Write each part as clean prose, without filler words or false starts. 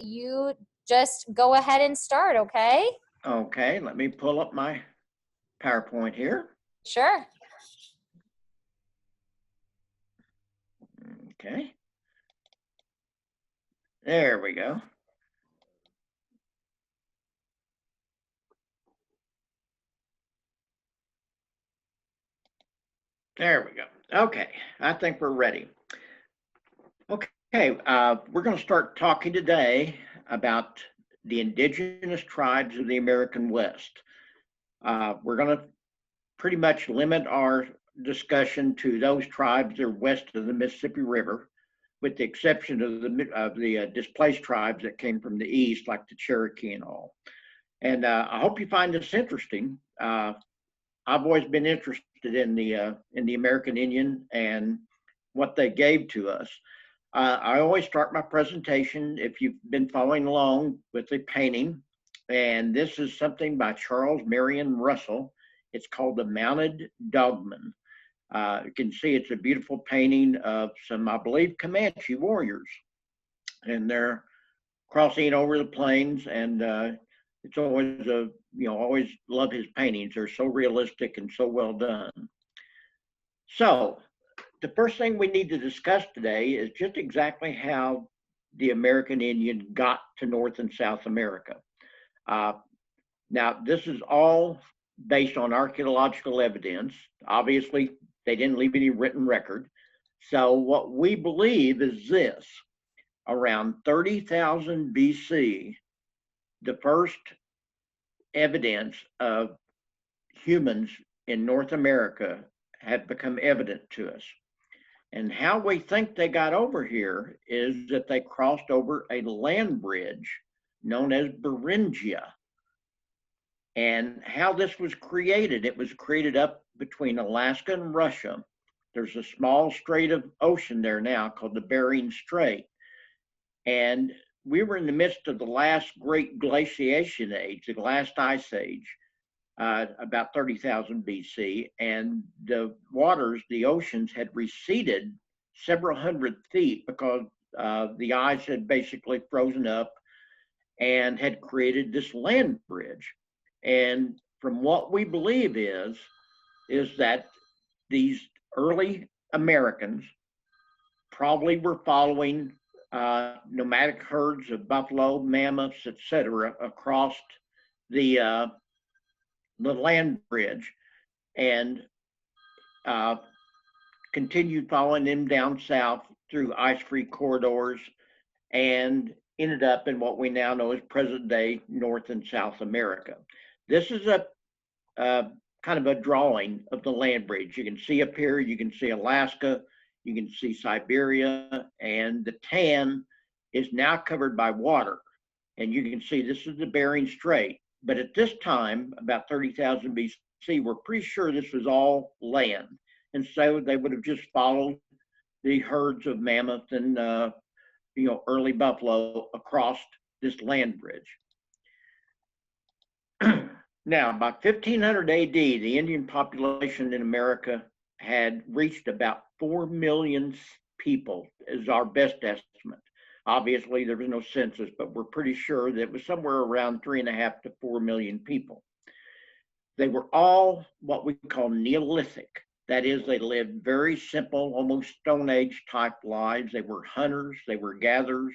you just go ahead and start, okay? Okay, let me pull up my PowerPoint here. Sure. Okay. There we go. There we go. Okay, I think we're ready. Okay, we're going to start talking today about the indigenous tribes of the American West. We're going to pretty much limit our discussion to those tribes that are west of the Mississippi River, with the exception of the displaced tribes that came from the east, like the Cherokee and all. And I hope you find this interesting. I've always been interested in the American Indian and what they gave to us. I always start my presentation, if you've been following along, with a painting, and this is something by Charles Marion Russell. It's called the Mounted Dogmen. You can see it's a beautiful painting of some, I believe, Comanche warriors, and they're crossing over the plains, and it's always always love his paintings. They're so realistic and so well done. So the first thing we need to discuss today is just exactly how the American Indian got to North and South America. Now, this is all based on archaeological evidence. Obviously, they didn't leave any written record. So what we believe is this: around 30,000 BC, the first evidence of humans in North America had become evident to us. And how we think they got over here is that they crossed over a land bridge known as Beringia. And how this was created, it was created up between Alaska and Russia. There's a small strait of ocean there now called the Bering Strait. And we were in the midst of the last great glaciation age, the last ice age, about 30,000 BC, and the waters, the oceans, had receded several hundred feet because the ice had basically frozen up and had created this land bridge. And from what we believe is that these early Americans probably were following nomadic herds of buffalo, mammoths, etc., across the land bridge, and continued following them down south through ice-free corridors, and ended up in what we now know as present-day North and South America. This is a kind of a drawing of the land bridge. You can see up here, you can see Alaska, you can see Siberia, and the tan is now covered by water. And you can see this is the Bering Strait. But at this time, about 30,000 BC, we're pretty sure this was all land. And so they would have just followed the herds of mammoth and early buffalo across this land bridge. Now, by 1500 AD, the Indian population in America had reached about 4 million people, is our best estimate. Obviously, there was no census, but we're pretty sure that it was somewhere around 3.5 to 4 million people. They were all what we call Neolithic. That is, they lived very simple, almost Stone Age type lives. They were hunters, they were gatherers.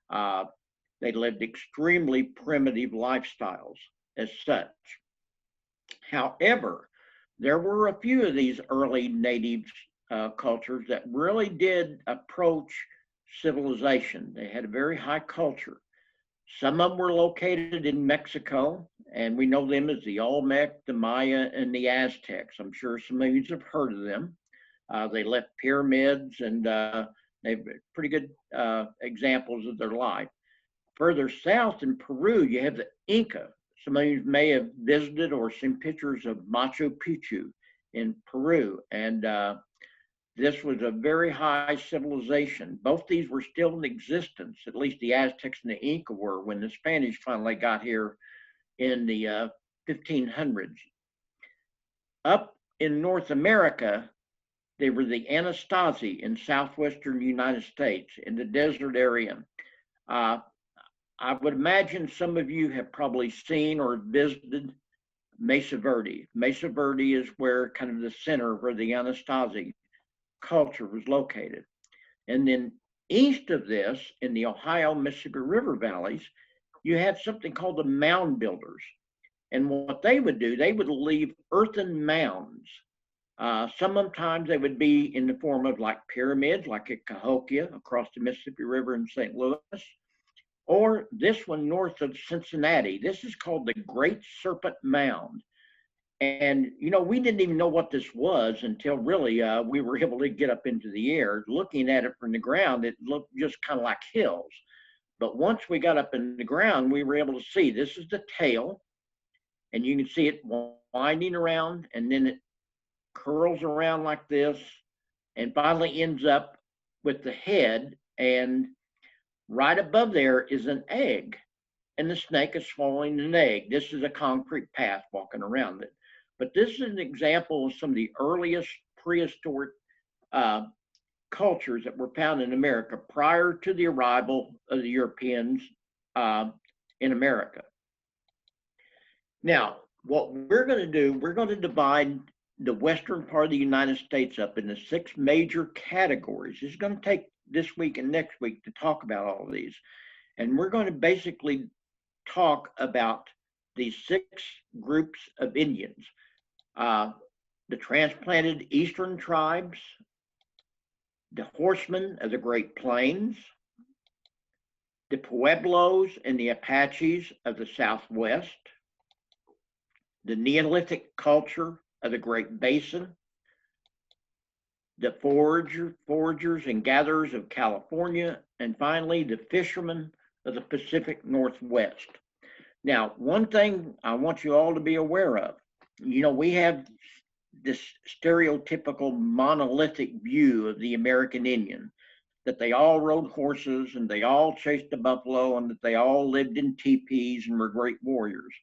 They lived extremely primitive lifestyles as such. However, there were a few of these early native cultures that really did approach civilization. They had a very high culture. Some of them were located in Mexico, and we know them as the Olmec, the Maya, and the Aztecs. I'm sure some of you have heard of them. They left pyramids, and they've pretty good examples of their life. Further south in Peru, you have the Inca. Some of you may have visited or seen pictures of Machu Picchu in Peru, and this was a very high civilization. Both these were still in existence, at least the Aztecs and the Inca were, when the Spanish finally got here in the 1500s. Up in North America, they were the Anasazi in southwestern United States, in the desert area. I would imagine some of you have probably seen or visited Mesa Verde. Mesa Verde is where kind of the center where the Anasazi culture was located. And then east of this, in the Ohio, Mississippi River valleys, you had something called the mound builders. And what they would do, they would leave earthen mounds. Sometimes they would be in the form of like pyramids, like at Cahokia across the Mississippi River in St. Louis, or this one north of Cincinnati. This is called the Great Serpent Mound. And, you know, we didn't even know what this was until really we were able to get up into the air. Looking at it from the ground, it looked just kind of like hills. But once we got up in the ground, we were able to see this is the tail, and you can see it winding around, and then it curls around like this, and finally ends up with the head, and right above there is an egg, and the snake is swallowing an egg. This is a concrete path walking around it. But this is an example of some of the earliest prehistoric cultures that were found in America prior to the arrival of the Europeans in America. Now, what we're going to do, we're going to divide the western part of the United States up into 6 major categories. It's going to take this week and next week to talk about all of these. And we're going to basically talk about these 6 groups of Indians. The transplanted eastern tribes, the horsemen of the Great Plains, the Pueblos and the Apaches of the Southwest, the Neolithic culture of the Great Basin, the foragers and gatherers of California, and finally the fishermen of the Pacific Northwest. Now, one thing I want you all to be aware of, you know, we have this stereotypical monolithic view of the American Indian, that they all rode horses and they all chased the buffalo and that they all lived in teepees and were great warriors.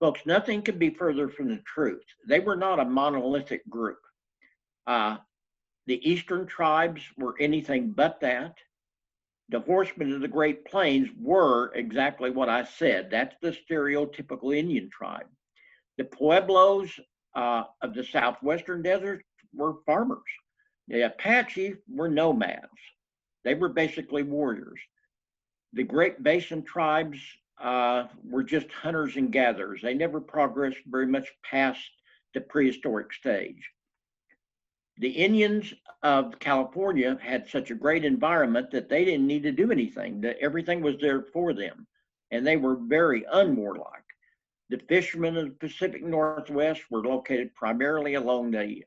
Folks, nothing could be further from the truth. They were not a monolithic group. The eastern tribes were anything but that. The horsemen of the Great Plains were exactly what I said. That's the stereotypical Indian tribe. The Pueblos of the southwestern desert were farmers. The Apache were nomads. They were basically warriors. The Great Basin tribes were just hunters and gatherers. They never progressed very much past the prehistoric stage. The Indians of California had such a great environment that they didn't need to do anything, that everything was there for them, and they were very unwarlike. The fishermen of the Pacific Northwest were located primarily along the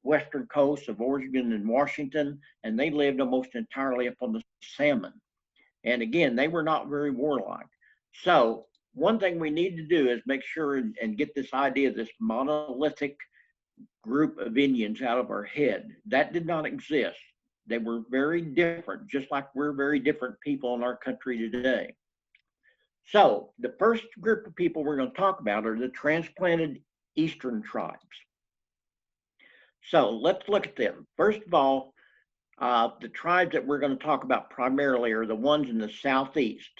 western coast of Oregon and Washington, and they lived almost entirely upon the salmon. And again, they were not very warlike. So one thing we need to do is make sure and get this idea of this monolithic group of Indians out of our head. That did not exist. They were very different, just like we're very different people in our country today. So the first group of people we're going to talk about are the transplanted eastern tribes. So let's look at them. First of all, the tribes that we're going to talk about primarily are the ones in the southeast.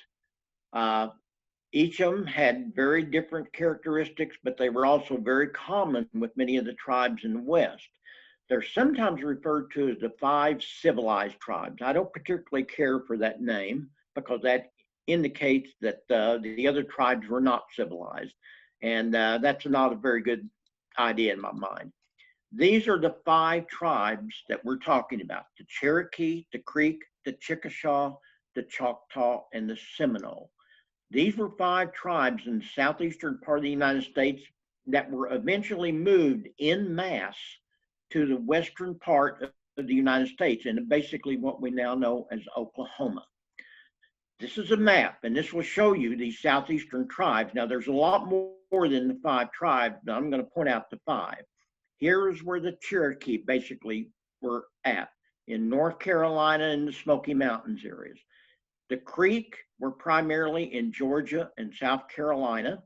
Each of them had very different characteristics, but they were also very common with many of the tribes in the west. They're sometimes referred to as the 5 civilized tribes. I don't particularly care for that name because that indicates that the other tribes were not civilized, and that's not a very good idea in my mind. These are the 5 tribes that we're talking about: the Cherokee, the Creek, the Chickasaw, the Choctaw, and the Seminole. These were 5 tribes in the southeastern part of the United States that were eventually moved en masse to the western part of the United States, and basically what we now know as Oklahoma. This is a map, and this will show you these southeastern tribes. Now, there's a lot more than the 5 tribes, but I'm going to point out the 5. Here's where the Cherokee basically were at, in North Carolina and the Smoky Mountains areas. The Creek were primarily in Georgia and South Carolina.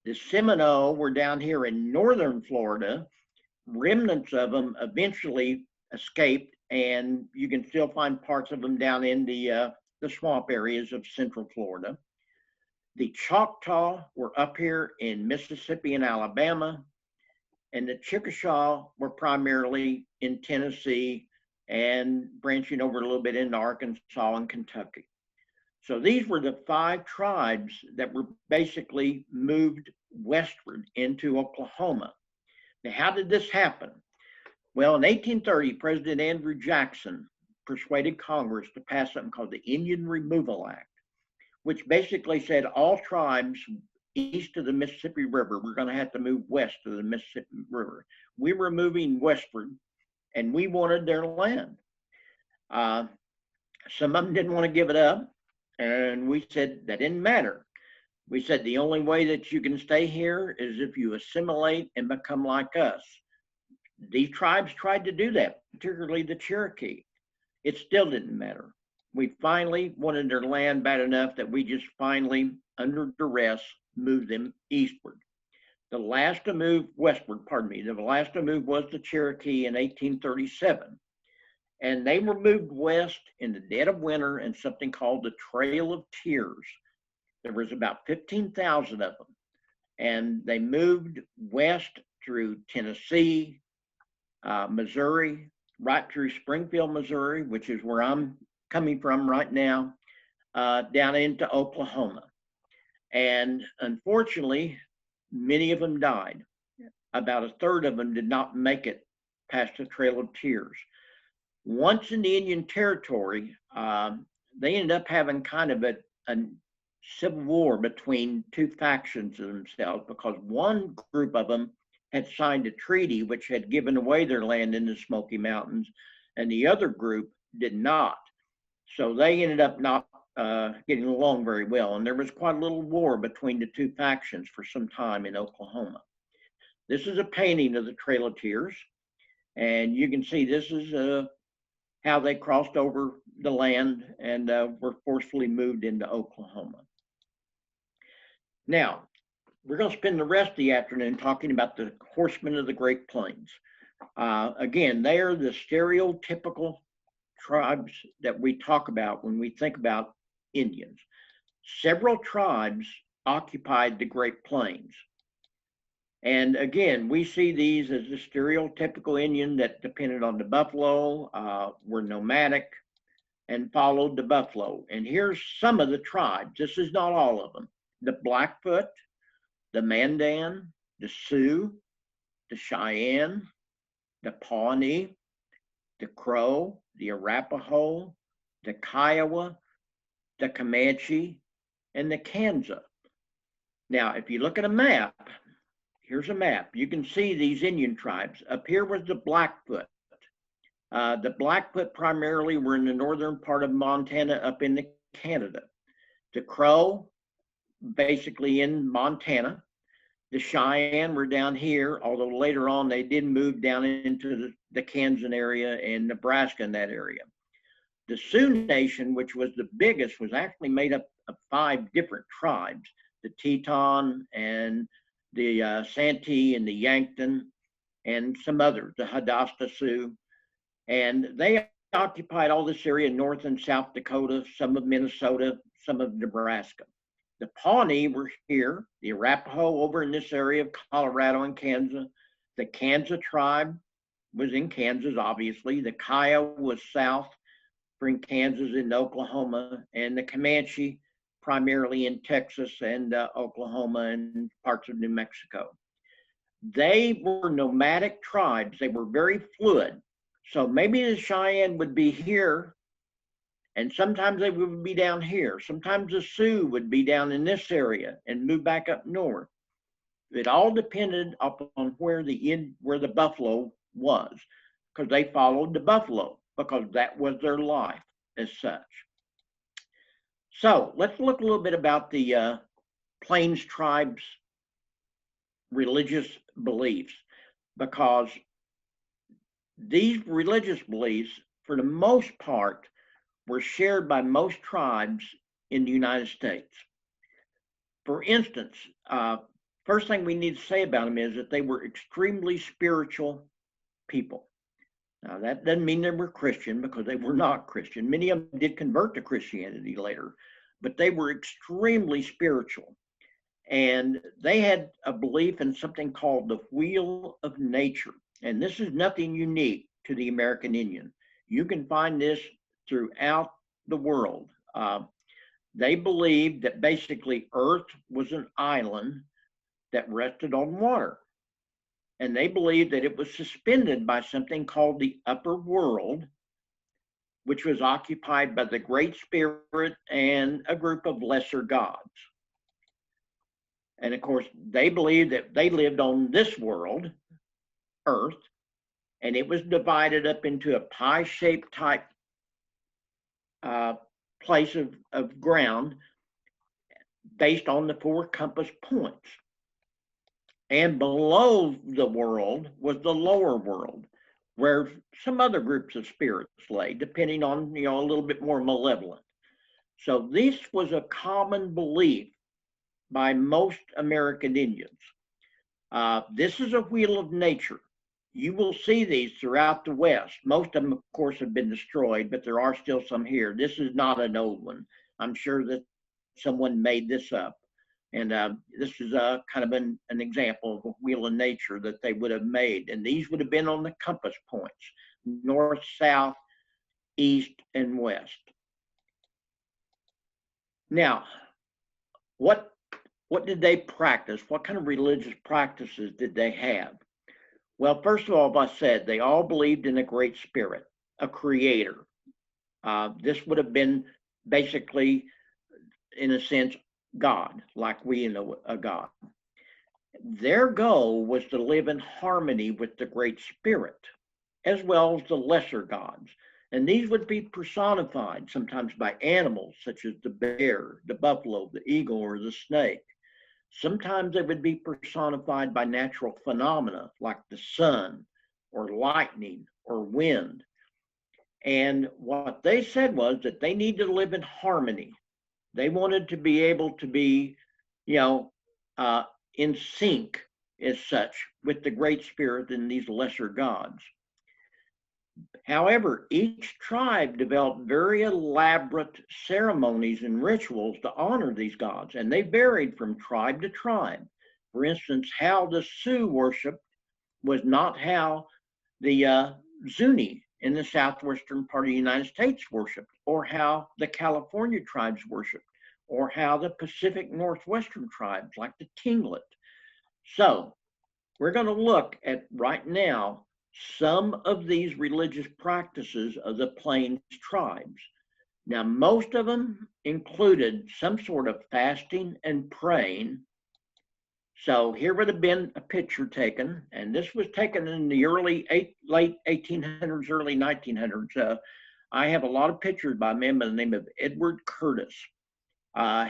The Seminole were down here in northern Florida. Remnants of them eventually escaped, and you can still find parts of them down in the the swamp areas of Central Florida. The Choctaw were up here in Mississippi and Alabama, and the Chickasaw were primarily in Tennessee and branching over a little bit into Arkansas and Kentucky. So these were the 5 tribes that were basically moved westward into Oklahoma. Now, how did this happen? Well, in 1830, President Andrew Jackson persuaded Congress to pass something called the Indian Removal Act, which basically said all tribes east of the Mississippi River were going to have to move west of the Mississippi River. We were moving westward, and we wanted their land. Some of them didn't want to give it up, and we said that didn't matter. We said the only way that you can stay here is if you assimilate and become like us. These tribes tried to do that, particularly the Cherokee. It still didn't matter. We finally wanted their land bad enough that we just finally, under duress, moved them eastward. The last to move westward, the last to move was the Cherokee in 1837. And they were moved west in the dead of winter in something called the Trail of Tears. There was about 15,000 of them. And they moved west through Tennessee, Missouri, right through Springfield, Missouri, which is where I'm coming from right now, down into Oklahoma. And unfortunately, many of them died. About a third of them did not make it past the Trail of Tears. Once in the Indian Territory, they ended up having kind of a civil war between 2 factions of themselves, because one group of them had signed a treaty which had given away their land in the Smoky Mountains, and the other group did not. So they ended up not getting along very well, and there was quite a little war between the 2 factions for some time in Oklahoma. This is a painting of the Trail of Tears, and you can see this is how they crossed over the land and were forcefully moved into Oklahoma. Now, we're going to spend the rest of the afternoon talking about the Horsemen of the Great Plains. Again, they are the stereotypical tribes that we talk about when we think about Indians. Several tribes occupied the Great Plains. And again, we see these as the stereotypical Indian that depended on the buffalo, were nomadic, and followed the buffalo. And here's some of the tribes. This is not all of them. The Blackfoot, the Mandan, the Sioux, the Cheyenne, the Pawnee, the Crow, the Arapaho, the Kiowa, the Comanche, and the Kansas. Now, if you look at a map, here's a map. You can see these Indian tribes. Up here was the Blackfoot. The Blackfoot primarily were in the northern part of Montana up into Canada. The Crow, basically in Montana. The Cheyenne were down here, although later on they did move down into the Kansas area and Nebraska in that area. The Sioux Nation, which was the biggest, was actually made up of 5 different tribes: the Teton and the Santee and the Yankton and some others, the Hadasta Sioux. And they occupied all this area, North and South Dakota, some of Minnesota, some of Nebraska. The Pawnee were here, the Arapaho over in this area of Colorado and Kansas. The Kansas tribe was in Kansas, obviously. The Kiowa was south, from Kansas into Oklahoma, and the Comanche primarily in Texas and Oklahoma and parts of New Mexico. They were nomadic tribes. They were very fluid. So maybe the Cheyenne would be here, and sometimes they would be down here. Sometimes the Sioux would be down in this area and move back up north. It all depended upon where the buffalo was, because they followed the buffalo, because that was their life as such. So let's look a little bit about the Plains tribes' religious beliefs, because these religious beliefs, for the most part, were shared by most tribes in the United States. For instance, first thing we need to say about them is that they were extremely spiritual people. Now, that doesn't mean they were Christian, because they were not Christian. Many of them did convert to Christianity later, but they were extremely spiritual. And they had a belief in something called the wheel of nature. And this is nothing unique to the American Indian. You can find this throughout the world. They believed that basically Earth was an island that rested on water. And they believed that it was suspended by something called the upper world, which was occupied by the Great Spirit and a group of lesser gods. And of course, they believed that they lived on this world, Earth, and it was divided up into a pie-shaped type place of ground based on the 4 compass points. And below the world was the lower world, where some other groups of spirits lay, depending on, a little bit more malevolent. So this was a common belief by most American Indians. This is a wheel of nature. You will see these throughout the West. Most of them, of course, have been destroyed, but there are still some here. This is not an old one. I'm sure that someone made this up. And this is kind of an example of a wheel of nature that they would have made. And these would have been on the compass points: north, south, east, and west. Now, what did they practice? What kind of religious practices did they have? Well, first of all, as I said, they all believed in a great spirit, a creator. This would have been basically, in a sense, God, like we know a God. Their goal was to live in harmony with the Great Spirit, as well as the lesser gods. And these would be personified sometimes by animals, such as the bear, the buffalo, the eagle, or the snake. Sometimes they would be personified by natural phenomena like the sun, or lightning, or wind. And what they said was that they needed to live in harmony. They wanted to be able to be, in sync as such with the Great Spirit and these lesser gods. However, each tribe developed very elaborate ceremonies and rituals to honor these gods, and they varied from tribe to tribe. For instance, how the Sioux worshiped was not how the Zuni in the southwestern part of the United States worshiped, or how the California tribes worshiped, or how the Pacific Northwestern tribes like the Tlingit. So we're going to look at right now some of these religious practices of the Plains tribes. Now, most of them included some sort of fasting and praying. So here would have been a picture taken, and this was taken in the late 1800s, early 1900s. I have a lot of pictures by a man by the name of Edward Curtis.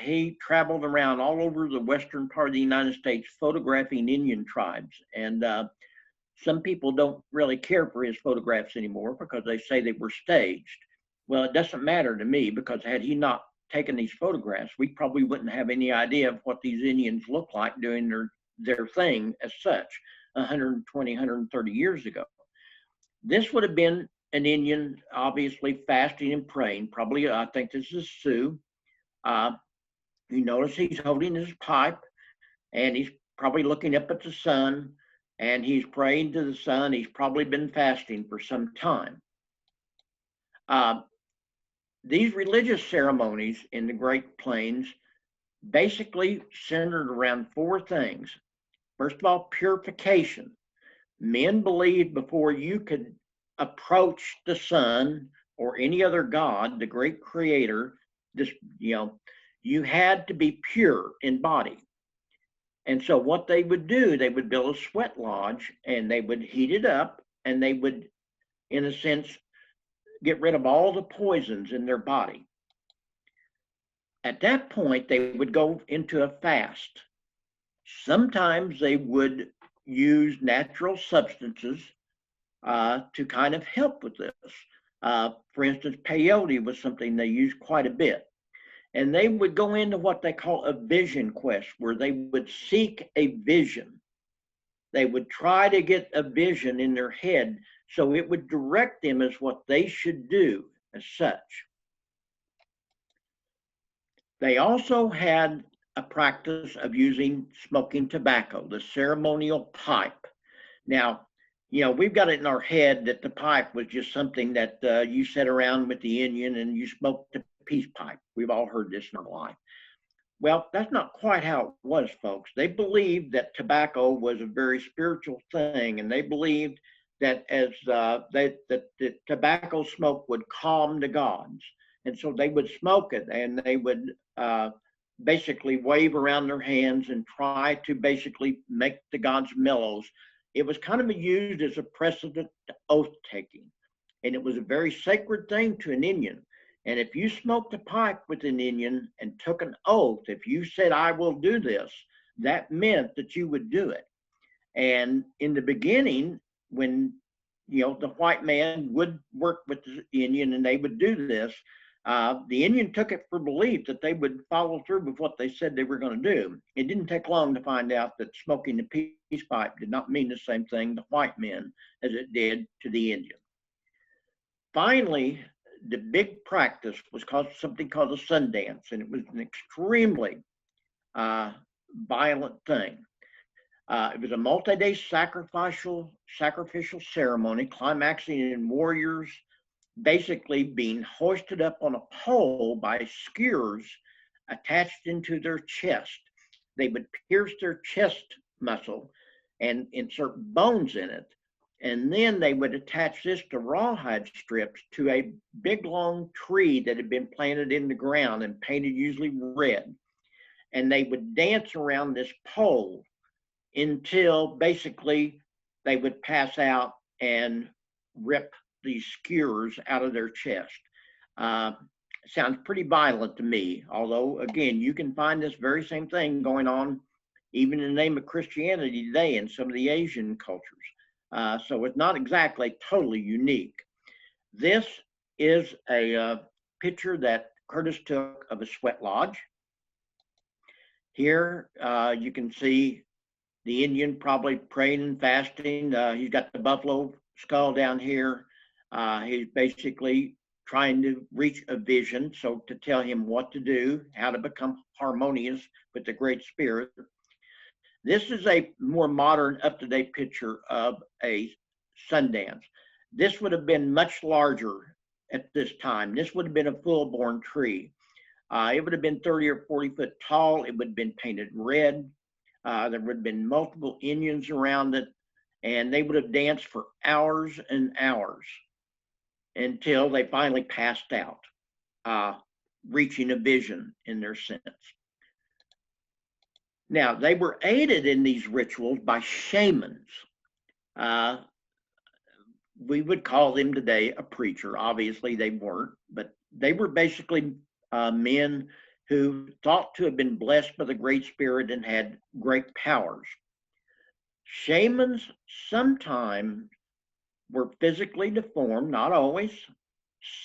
He traveled around all over the western part of the United States photographing Indian tribes. And some people don't really care for his photographs anymore because they say they were staged. Well, it doesn't matter to me, because had he not taken these photographs, we probably wouldn't have any idea of what these Indians look like doing their thing as such 120, 130 years ago. This would have been an Indian, obviously fasting and praying. Probably, I think this is Sioux. You notice he's holding his pipe, and he's probably looking up at the sun, and he's praying to the sun. He's probably been fasting for some time. These religious ceremonies in the Great Plains basically centered around 4 things. First of all, purification. Men believed before you could approach the sun or any other god, the great creator, you had to be pure in body. And so what they would do, they would build a sweat lodge, and they would heat it up, and they would, in a sense, get rid of all the poisons in their body. At that point, they would go into a fast. Sometimes they would use natural substances to kind of help with this. For instance, peyote was something they used quite a bit. And they would go into what they call a vision quest, where they would seek a vision. They would try to get a vision in their head So it would direct them as what they should do as such. They also had a practice of using smoking tobacco, the ceremonial pipe. Now, we've got it in our head that the pipe was just something that you sat around with the Indian and you smoked a peace pipe. We've all heard this in our life. Well, that's not quite how it was, folks. They believed that tobacco was a very spiritual thing, and they believed that that the tobacco smoke would calm the gods, and so they would smoke it, and they would basically wave around their hands and try to basically make the gods mellow. It was kind of used as a precedent to oath taking, and it was a very sacred thing to an Indian. And if you smoked a pipe with an Indian and took an oath, if you said, I will do this, that meant that you would do it. And in the beginning, when, the white man would work with the Indian and they would do this, the Indian took it for belief that they would follow through with what they said they were going to do. It didn't take long to find out that smoking the peace pipe did not mean the same thing to white men as it did to the Indian. Finally, the big practice was called something called a sun dance, and it was an extremely violent thing. It was a multi-day sacrificial ceremony, climaxing in warriors basically being hoisted up on a pole by skewers attached into their chest. They would pierce their chest muscle and insert bones in it. And then they would attach this to rawhide strips to a big long tree that had been planted in the ground and painted usually red. And they would dance around this pole until basically they would pass out and rip these skewers out of their chest. Sounds pretty violent to me, although again, you can find this very same thing going on even in the name of Christianity today in some of the Asian cultures. So it's not exactly totally unique. This is a picture that Curtis took of a sweat lodge. Here you can see the Indian probably praying and fasting. He's got the buffalo skull down here. He's basically trying to reach a vision, so to tell him what to do, how to become harmonious with the Great Spirit. This is a more modern, up-to-date picture of a Sundance. This would have been much larger at this time. This would have been a full-born tree. It would have been 30 or 40 foot tall. It would have been painted red. There would have been multiple Indians around it, and they would have danced for hours and hours until they finally passed out, reaching a vision in their sense. Now, they were aided in these rituals by shamans. We would call them today a preacher. Obviously, they weren't, but they were basically men who thought to have been blessed by the Great Spirit and had great powers. Shamans sometimes were physically deformed, not always.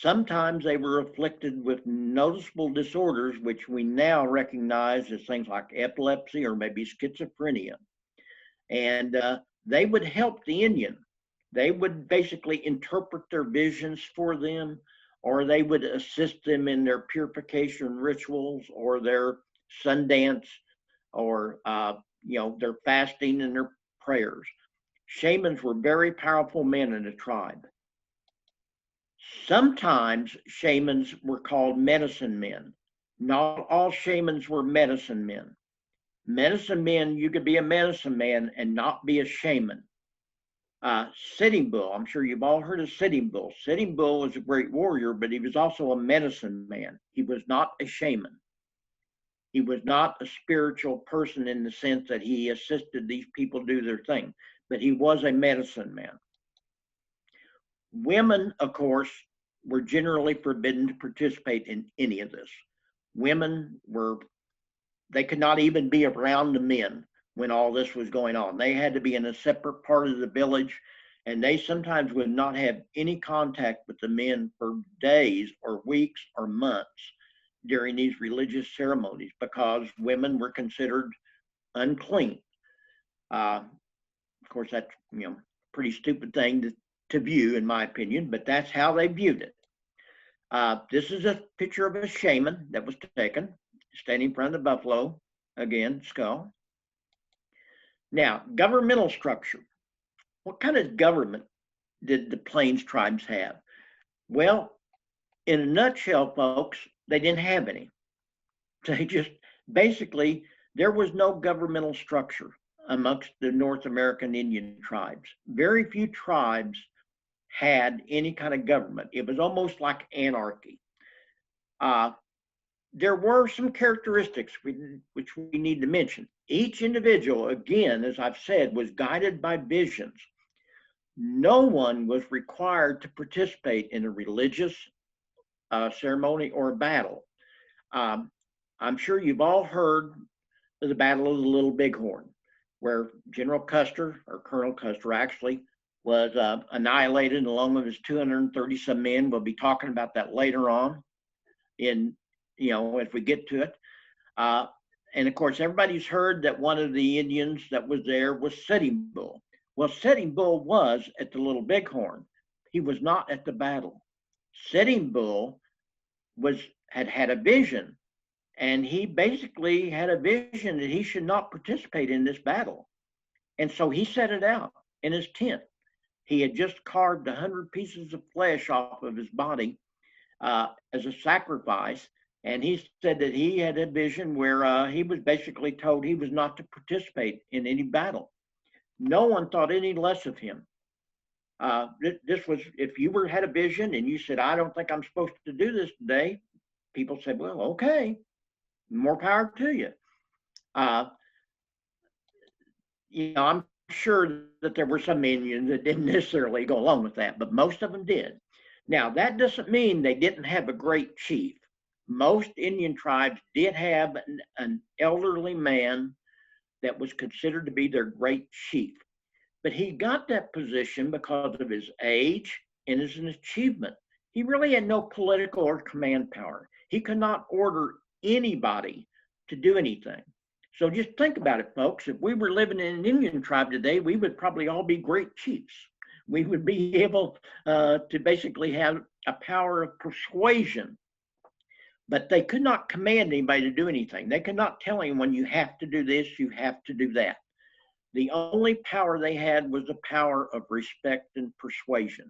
Sometimes they were afflicted with noticeable disorders, which we now recognize as things like epilepsy or maybe schizophrenia. And they would help the Indian. They would basically interpret their visions for them, or they would assist them in their purification rituals or their Sundance or their fasting and their prayers. Shamans were very powerful men in the tribe. Sometimes shamans were called medicine men. Not all shamans were medicine men. Medicine men, you could be a medicine man and not be a shaman. Sitting Bull, I'm sure you've all heard of Sitting Bull. Sitting Bull was a great warrior, but he was also a medicine man. He was not a shaman. He was not a spiritual person in the sense that he assisted these people do their thing, but he was a medicine man. Women, of course, were generally forbidden to participate in any of this. Women they could not even be around the men when all this was going on. They had to be in a separate part of the village, and they sometimes would not have any contact with the men for days or weeks or months during these religious ceremonies because women were considered unclean. Of course, that's pretty stupid thing to to view, in my opinion, but that's how they viewed it. This is a picture of a shaman that was taken, standing in front of the buffalo, again, skull. Now, governmental structure. What kind of government did the Plains tribes have? Well, in a nutshell, folks, they didn't have any. They just, basically, there was no governmental structure amongst the North American Indian tribes. Very few tribes had any kind of government. It was almost like anarchy. There were some characteristics which we need to mention. Each individual, again, as I've said, was guided by visions. No one was required to participate in a religious ceremony or a battle. I'm sure you've all heard of the Battle of the Little Bighorn, where General Custer, or Colonel Custer actually, was annihilated along with his 230-some men. We'll be talking about that later on if we get to it. And of course, everybody's heard that one of the Indians that was there was Sitting Bull. Well, Sitting Bull was at the Little Bighorn. He was not at the battle. Sitting Bull had a vision, and he basically had a vision that he should not participate in this battle. And so he set it out in his tent. He had just carved 100 pieces of flesh off of his body as a sacrifice. And he said that he had a vision where he was basically told he was not to participate in any battle. No one thought any less of him. This was, if you had a vision and you said, I don't think I'm supposed to do this today, people said, well, okay, more power to you. I'm sure that there were some Indians that didn't necessarily go along with that, but most of them did. Now, that doesn't mean they didn't have a great chief. Most Indian tribes did have an elderly man that was considered to be their great chief. But he got that position because of his age and his achievement. He really had no political or command power. He could not order anybody to do anything. So just think about it, folks. If we were living in an Indian tribe today, we would probably all be great chiefs. We would be able to basically have a power of persuasion. But they could not command anybody to do anything. They could not tell anyone, you have to do this, you have to do that. The only power they had was the power of respect and persuasion.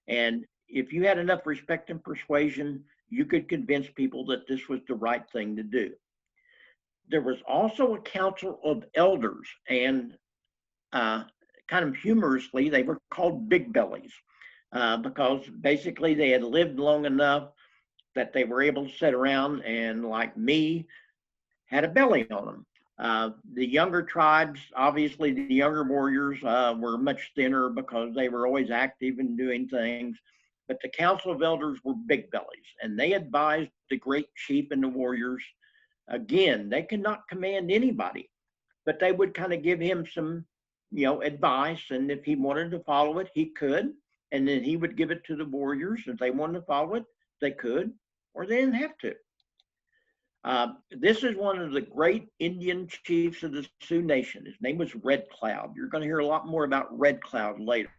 And if you had enough respect and persuasion, you could convince people that this was the right thing to do. There was also a council of elders, and kind of humorously, they were called big bellies because basically they had lived long enough that they were able to sit around and, like me, had a belly on them. The younger tribes, obviously the younger warriors were much thinner because they were always active and doing things. But the council of elders were big bellies, and they advised the great chief and the warriors. Again, they could not command anybody, but they would kind of give him some, advice. And if he wanted to follow it, he could. And then he would give it to the warriors. If they wanted to follow it, they could, or they didn't have to. This is one of the great Indian chiefs of the Sioux Nation. His name was Red Cloud. You're going to hear a lot more about Red Cloud later.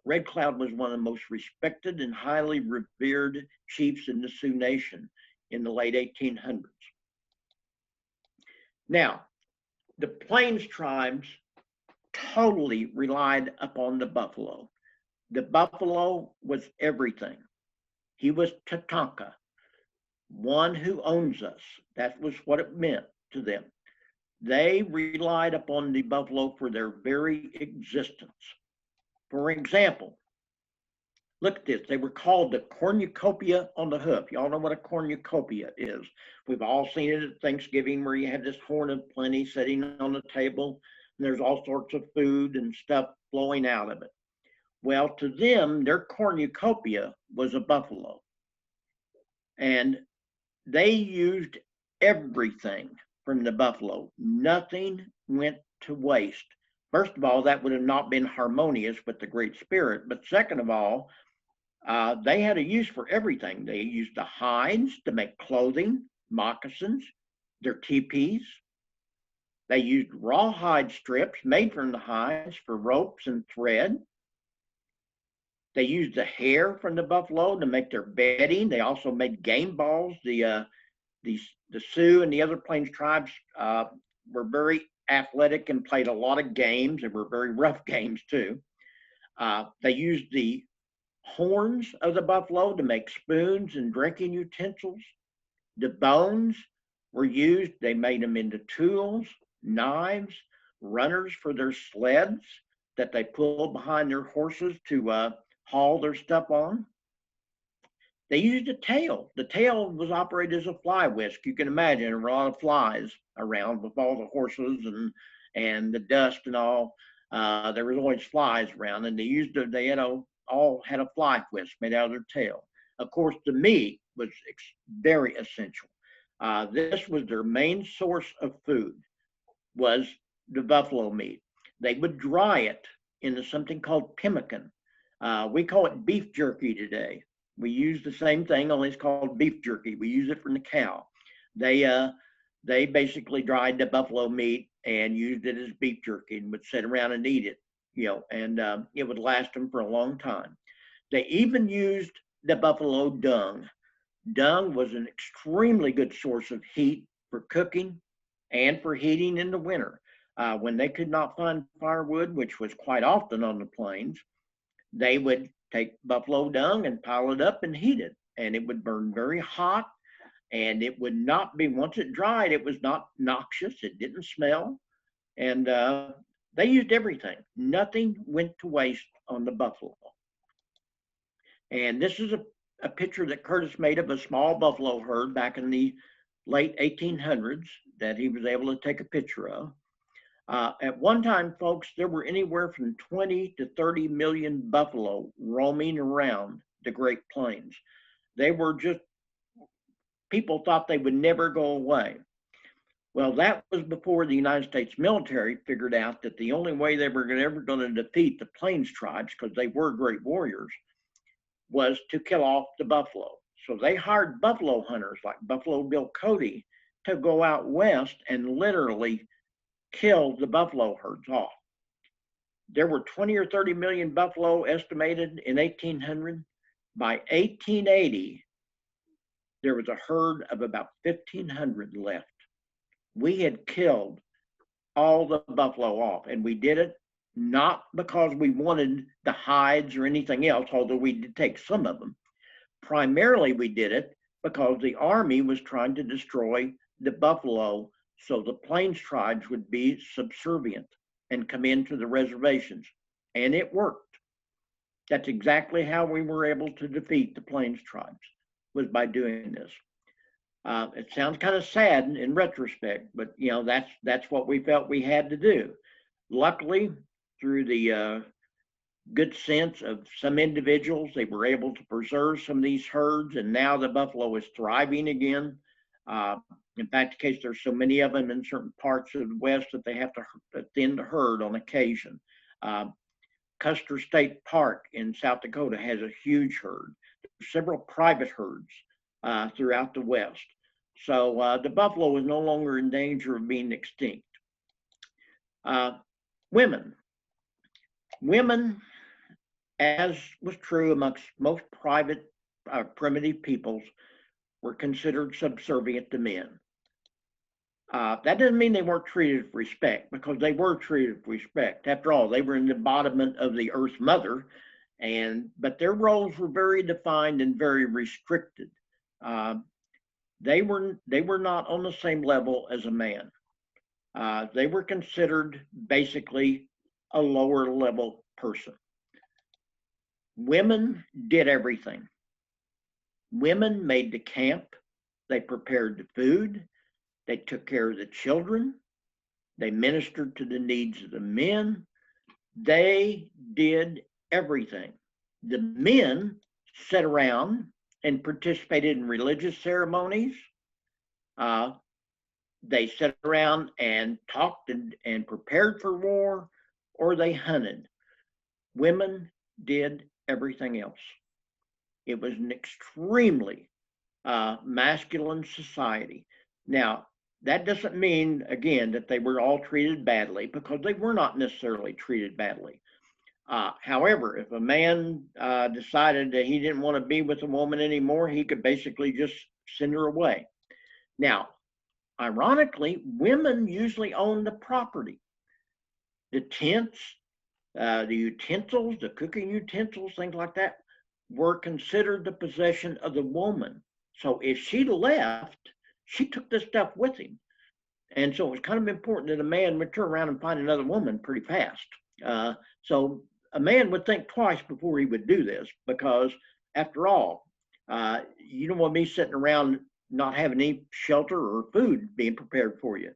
Red Cloud was one of the most respected and highly revered chiefs in the Sioux Nation in the late 1800s. Now, the Plains tribes totally relied upon the buffalo. The buffalo was everything. He was Tatanka, one who owns us. That was what it meant to them. They relied upon the buffalo for their very existence. For example, look at this. They were called the cornucopia on the hoof. Y'all know what a cornucopia is. We've all seen it at Thanksgiving, where you have this horn of plenty sitting on the table, and there's all sorts of food and stuff flowing out of it. Well, to them, their cornucopia was a buffalo. And they used everything from the buffalo. Nothing went to waste. First of all, that would have not been harmonious with the Great Spirit. But second of all, they had a use for everything. They used the hides to make clothing, moccasins, their tipis. They used rawhide strips made from the hides for ropes and thread. They used the hair from the buffalo to make their bedding. They also made game balls. The Sioux and the other Plains tribes were very athletic and played a lot of games. They were very rough games too. They used the horns of the buffalo to make spoons and drinking utensils. The bones were used. They made them into tools, knives, runners for their sleds that they pulled behind their horses to haul their stuff on. They used a tail. The tail was operated as a fly whisk. You can imagine there were a lot of flies around with all the horses and the dust and all. There was always flies around, and they all had a fly whisk made out of their tail. Of course, the meat was very essential. This was their main source of food, was the buffalo meat. They would dry it into something called pemmican. We call it beef jerky today. We use the same thing, only it's called beef jerky. We use it from the cow. They basically dried the buffalo meat and used it as beef jerky and would sit around and eat it, and it would last them for a long time. They even used the buffalo dung. Dung was an extremely good source of heat for cooking and for heating in the winter. When they could not find firewood, which was quite often on the plains, they would take buffalo dung and pile it up and heat it, and it would burn very hot, and it would not be, once it dried, it was not noxious, it didn't smell, and they used everything. Nothing went to waste on the buffalo. And this is a picture that Curtis made of a small buffalo herd back in the late 1800s that he was able to take a picture of. At one time, folks, there were anywhere from 20 to 30 million buffalo roaming around the Great Plains. They were just, people thought they would never go away. Well, that was before the United States military figured out that the only way they were ever going to defeat the Plains tribes, because they were great warriors, was to kill off the buffalo. So they hired buffalo hunters like Buffalo Bill Cody to go out west and literally killed the buffalo herds off. There were 20 or 30 million buffalo estimated in 1800. By 1880, there was a herd of about 1,500 left. We had killed all the buffalo off, and we did it not because we wanted the hides or anything else, although we did take some of them. Primarily, we did it because the Army was trying to destroy the buffalo so the Plains tribes would be subservient and come into the reservations. And it worked. That's exactly how we were able to defeat the Plains tribes, was by doing this. It sounds kind of sad in retrospect, but that's what we felt we had to do. Luckily, through the good sense of some individuals, they were able to preserve some of these herds, and now the buffalo is thriving again. In fact, in case there's so many of them in certain parts of the West that they have to thin the herd on occasion. Custer State Park in South Dakota has a huge herd. There's several private herds throughout the West. So the buffalo is no longer in danger of being extinct. Women, as was true amongst most primitive peoples, were considered subservient to men. That doesn't mean they weren't treated with respect, because they were treated with respect. After all, they were in the embodiment of the Earth Mother, but their roles were very defined and very restricted. They were not on the same level as a man. They were considered basically a lower level person. Women did everything. Women made the camp. They prepared the food. They took care of the children. They ministered to the needs of the men. They did everything. The men sat around and participated in religious ceremonies. They sat around and talked and prepared for war, or they hunted. Women did everything else. It was an extremely masculine society. Now, that doesn't mean, again, that they were all treated badly, because they were not necessarily treated badly. However, if a man decided that he didn't want to be with a woman anymore, he could basically just send her away. Now, ironically, women usually own the property. The tents, the utensils, the cooking utensils, things like that, were considered the possession of the woman. So if she left, she took this stuff with him. And so it was kind of important that a man would turn around and find another woman pretty fast. So a man would think twice before he would do this, because after all, you don't want me sitting around not having any shelter or food being prepared for you.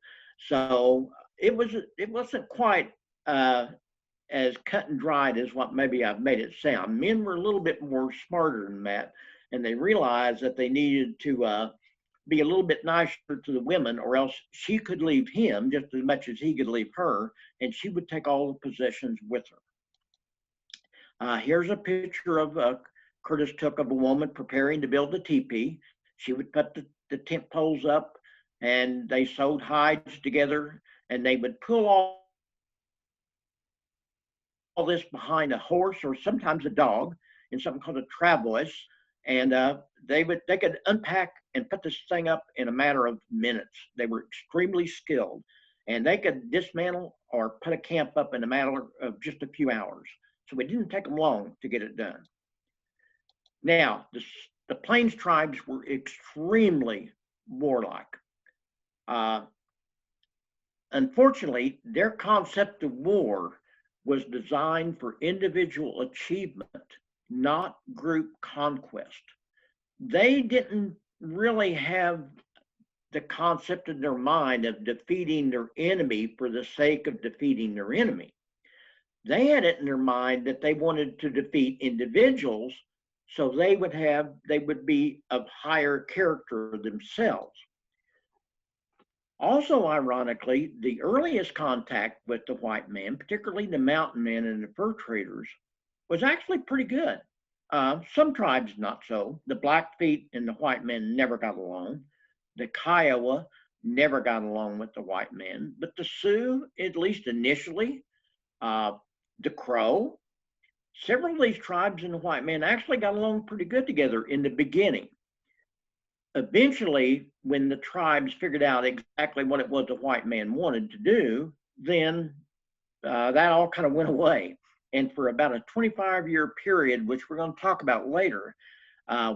So it wasn't quite as cut and dried as what maybe I've made it sound. Men were a little bit more smarter than that, and they realized that they needed to be a little bit nicer to the women, or else she could leave him just as much as he could leave her, and she would take all the possessions with her. Here's a picture of Curtis took of a woman preparing to build the teepee. She would put the tent poles up, and they sewed hides together, and they would pull all this behind a horse or sometimes a dog in something called a travois, and they could unpack and put this thing up in a matter of minutes. They were extremely skilled, and they could dismantle or put a camp up in a matter of just a few hours. So it didn't take them long to get it done. Now, the Plains tribes were extremely warlike. Unfortunately, their concept of war was designed for individual achievement, not group conquest. They didn't really have the concept in their mind of defeating their enemy for the sake of defeating their enemy. They had it in their mind that they wanted to defeat individuals so they would be of higher character themselves. Also, ironically, the earliest contact with the white man, particularly the mountain men and the fur traders, was actually pretty good. Some tribes not so. The Blackfeet and the white men never got along. The Kiowa never got along with the white men, but the Sioux, at least initially, the Crow, several of these tribes and the white men actually got along pretty good together in the beginning. Eventually, when the tribes figured out exactly what it was the white man wanted to do, then that all kind of went away. And for about a 25-year period, which we're going to talk about later,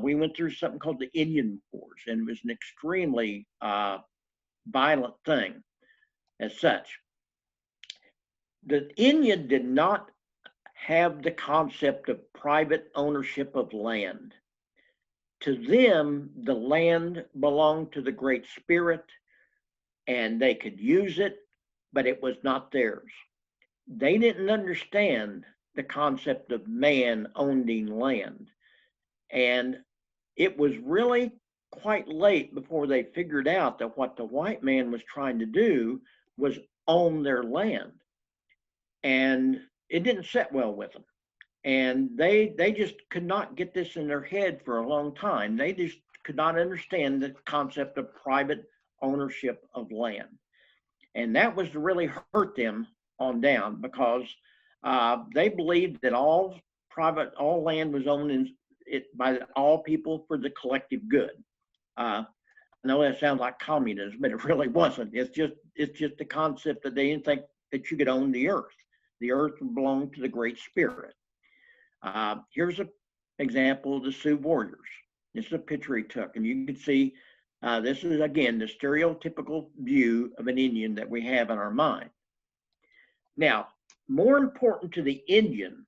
we went through something called the Indian Wars, and it was an extremely violent thing as such. The Indian did not have the concept of private ownership of land. To them, the land belonged to the Great Spirit, and they could use it, but it was not theirs. They didn't understand the concept of man owning land. And it was really quite late before they figured out that what the white man was trying to do was own their land. And it didn't sit well with them. And they just could not get this in their head for a long time. They just could not understand the concept of private ownership of land. And that was to really hurt them on down, because they believed that all land was owned by all people for the collective good. I know that sounds like communism, but it really wasn't. It's just the concept that they didn't think that you could own the earth. The earth belonged to the Great Spirit. Here's an example of the Sioux warriors. This is a picture he took, and you can see this is, again, the stereotypical view of an Indian that we have in our mind. Now, more important to the Indian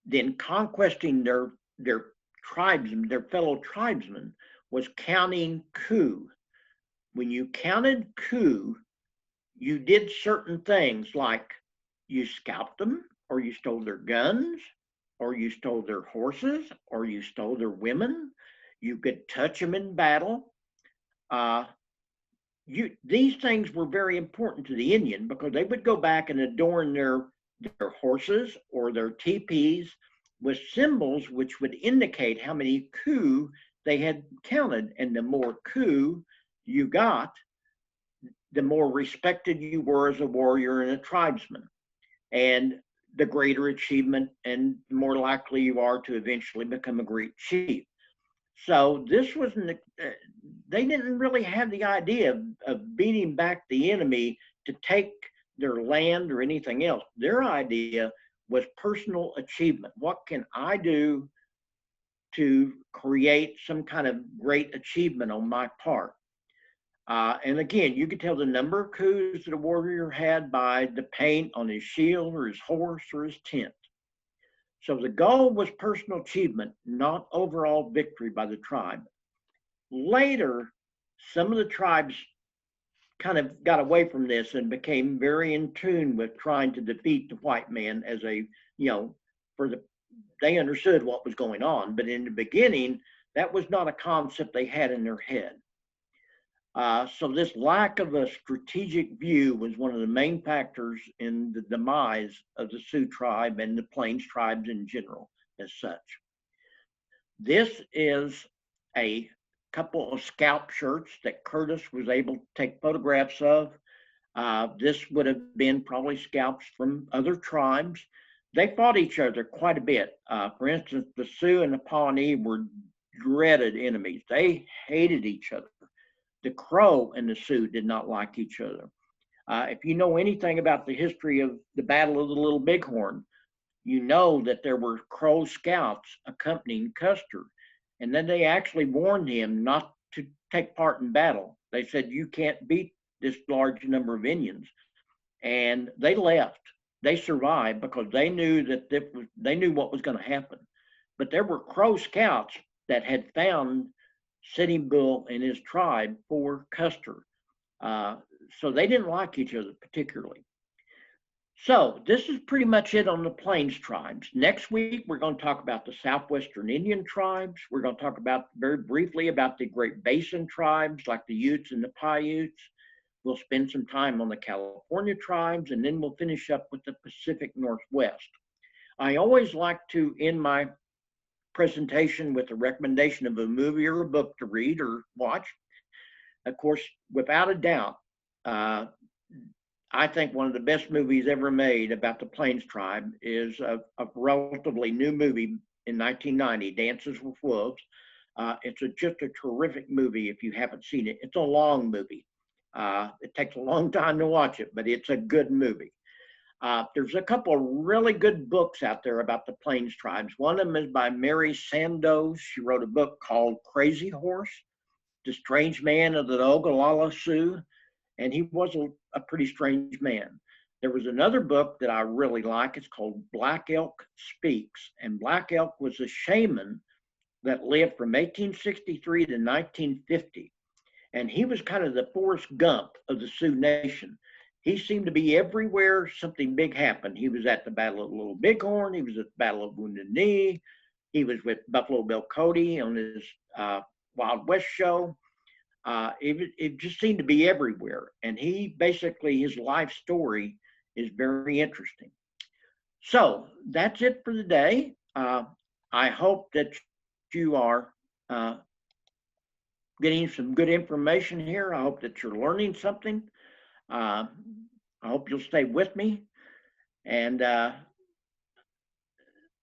than conquesting their tribesmen, their fellow tribesmen, was counting coup. When you counted coup, you did certain things like you scalped them, or you stole their guns, or you stole their horses, or you stole their women. You could touch them in battle. These things were very important to the Indian, because they would go back and adorn their horses or their teepees with symbols which would indicate how many coup they had counted. And the more coup you got, the more respected you were as a warrior and a tribesman. And the greater achievement, and the more likely you are to eventually become a great chief. So this wasn't, they didn't really have the idea of beating back the enemy to take their land or anything else. Their idea was personal achievement. What can I do to create some kind of great achievement on my part? And again, you could tell the number of coups that a warrior had by the paint on his shield or his horse or his tent. So the goal was personal achievement, not overall victory by the tribe. Later, some of the tribes kind of got away from this and became very in tune with trying to defeat the white man as a, they understood what was going on. But in the beginning, that was not a concept they had in their head. So this lack of a strategic view was one of the main factors in the demise of the Sioux tribe and the Plains tribes in general as such. This is a couple of scalp shirts that Curtis was able to take photographs of. This would have been probably scalps from other tribes. They fought each other quite a bit. For instance, the Sioux and the Pawnee were dreaded enemies. They hated each other. The Crow and the Sioux did not like each other. If you know anything about the history of the Battle of the Little Bighorn, you know that there were Crow scouts accompanying Custer. And then they actually warned him not to take part in battle. They said, you can't beat this large number of Indians. And they left. They survived because they knew that they knew what was going to happen. But there were Crow scouts that had found Sitting Bull and his tribe for Custer. So they didn't like each other particularly. So this is pretty much it on the Plains tribes. Next week, we're going to talk about the Southwestern Indian tribes. We're going to talk about very briefly about the Great Basin tribes like the Utes and the Paiutes. We'll spend some time on the California tribes, and then we'll finish up with the Pacific Northwest. I always like to end my presentation with a recommendation of a movie or a book to read or watch. Of course, without a doubt, I think one of the best movies ever made about the Plains tribe is a relatively new movie in 1990, Dances with Wolves. It's just a terrific movie if you haven't seen it. It's a long movie. It takes a long time to watch it, but it's a good movie. There's a couple of really good books out there about the Plains tribes. One of them is by Mary Sandoz. She wrote a book called Crazy Horse, The Strange Man of the Ogallala Sioux. And he was a pretty strange man. There was another book that I really like. It's called Black Elk Speaks. And Black Elk was a shaman that lived from 1863 to 1950. And he was kind of the Forrest Gump of the Sioux Nation. He seemed to be everywhere something big happened. He was at the Battle of the Little Bighorn. He was at the Battle of Wounded Knee. He was with Buffalo Bill Cody on his Wild West show. It just seemed to be everywhere. And he basically, his life story is very interesting. So that's it for the day. I hope that you are getting some good information here. I hope that you're learning something. I hope you'll stay with me. And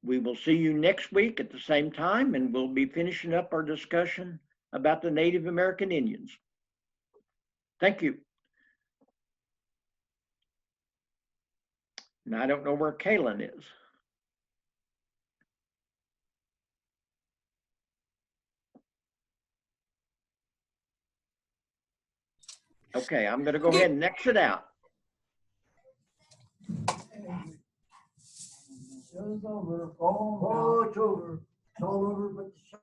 we will see you next week at the same time, and we'll be finishing up our discussion about the Native American Indians. Thank you. And I don't know where Kaylin is. Okay, I'm going to go ahead and exit out. Show's over. Oh, it's over. It's all over but the show.